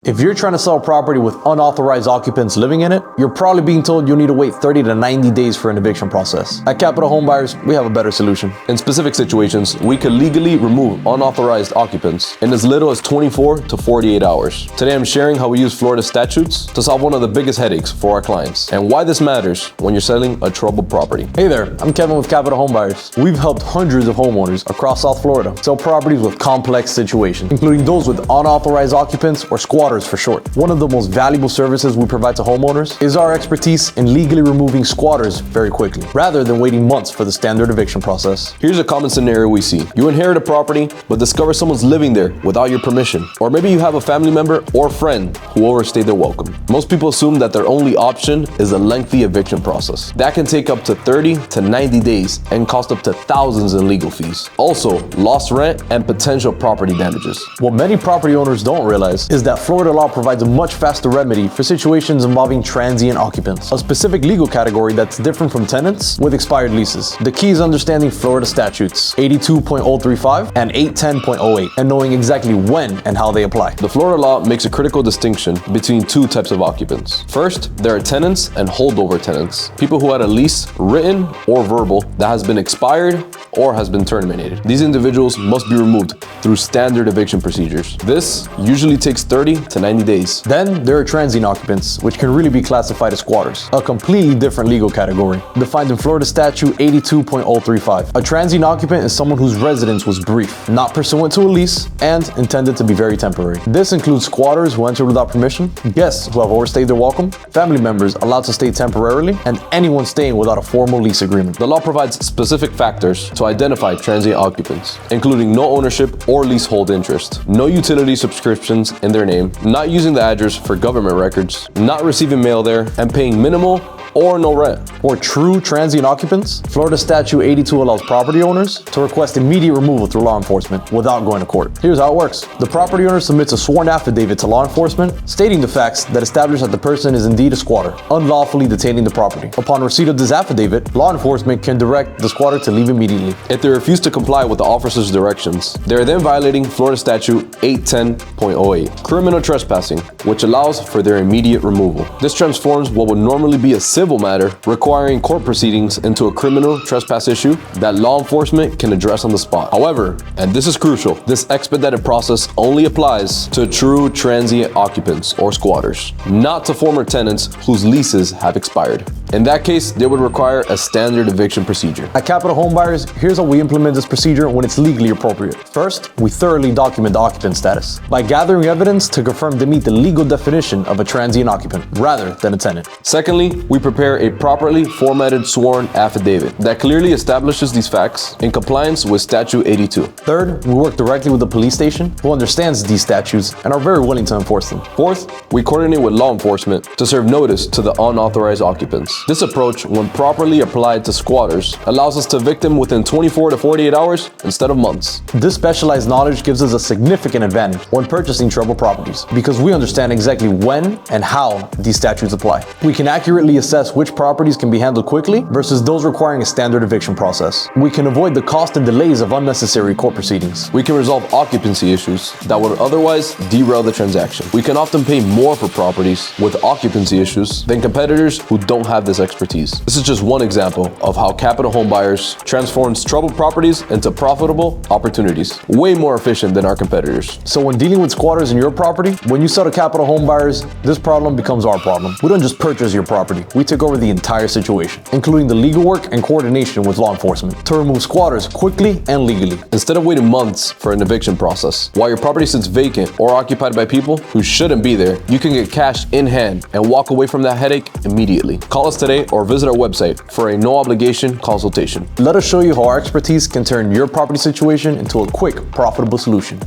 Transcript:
If you're trying to sell a property with unauthorized occupants living in it, you're probably being told you'll need to wait 30 to 90 days for an eviction process. At Capital Home Buyers, we have a better solution. In specific situations, we could legally remove unauthorized occupants in as little as 24 to 48 hours. Today, I'm sharing how we use Florida statutes to solve one of the biggest headaches for our clients and why this matters when you're selling a troubled property. Hey there, I'm Kevin with Capital Home Buyers. We've helped hundreds of homeowners across South Florida sell properties with complex situations, including those with unauthorized occupants or squatters for short. One of the most valuable services we provide to homeowners is our expertise in legally removing squatters very quickly, rather than waiting months for the standard eviction process. Here's a common scenario we see. You inherit a property, but discover someone's living there without your permission. Or maybe you have a family member or friend who overstayed their welcome. Most people assume that their only option is a lengthy eviction process. That can take up to 30 to 90 days and cost up to thousands in legal fees. Also, lost rent and potential property damages. What many property owners don't realize is that Florida law provides a much faster remedy for situations involving transient occupants, a specific legal category that's different from tenants with expired leases. The key is understanding Florida statutes 82.035 and 810.08 and knowing exactly when and how they apply. The Florida law makes a critical distinction between two types of occupants. First, there are tenants and holdover tenants, people who had a lease, written or verbal, that has been expired or has been terminated. These individuals must be removed through standard eviction procedures. This usually takes 30 to 90 days. Then there are transient occupants, which can really be classified as squatters, a completely different legal category, defined in Florida Statute 82.035. A transient occupant is someone whose residence was brief, not pursuant to a lease, and intended to be very temporary. This includes squatters who entered without permission, guests who have overstayed their welcome, family members allowed to stay temporarily, and anyone staying without a formal lease agreement. The law provides specific factors to identify transient occupants, including no ownership or leasehold interest, no utility subscriptions in their name, not using the address for government records, not receiving mail there, and paying minimal or no rent. For true transient occupants, Florida Statute 82 allows property owners to request immediate removal through law enforcement without going to court. Here's how it works. The property owner submits a sworn affidavit to law enforcement stating the facts that establish that the person is indeed a squatter, unlawfully detaining the property. Upon receipt of this affidavit, law enforcement can direct the squatter to leave immediately. If they refuse to comply with the officer's directions, they are then violating Florida Statute 810.08, criminal trespassing, which allows for their immediate removal. This transforms what would normally be a civil matter requiring court proceedings into a criminal trespass issue that law enforcement can address on the spot. However, and this is crucial, this expedited process only applies to true transient occupants or squatters, not to former tenants whose leases have expired. In that case, they would require a standard eviction procedure. At Capital Home Buyers, here's how we implement this procedure when it's legally appropriate. First, we thoroughly document the occupant status by gathering evidence to confirm they meet the legal definition of a transient occupant rather than a tenant. Secondly, we prepare a properly formatted sworn affidavit that clearly establishes these facts in compliance with Statute 82. Third, we work directly with the police station who understands these statutes and are very willing to enforce them. Fourth, we coordinate with law enforcement to serve notice to the unauthorized occupants. This approach, when properly applied to squatters, allows us to evict them within 24 to 48 hours instead of months. This specialized knowledge gives us a significant advantage when purchasing troubled properties because we understand exactly when and how these statutes apply. We can accurately assess which properties can be handled quickly versus those requiring a standard eviction process. We can avoid the cost and delays of unnecessary court proceedings. We can resolve occupancy issues that would otherwise derail the transaction. We can often pay more for properties with occupancy issues than competitors who don't have this expertise. This is just one example of how Capital Home Buyers transforms troubled properties into profitable opportunities, way more efficient than our competitors. So when dealing with squatters in your property, when you sell to Capital Home Buyers, this problem becomes our problem. We don't just purchase your property, we take over the entire situation, including the legal work and coordination with law enforcement to remove squatters quickly and legally. Instead of waiting months for an eviction process, while your property sits vacant or occupied by people who shouldn't be there, you can get cash in hand and walk away from that headache immediately. Call us today or visit our website for a no-obligation consultation. Let us show you how our expertise can turn your property situation into a quick, profitable solution.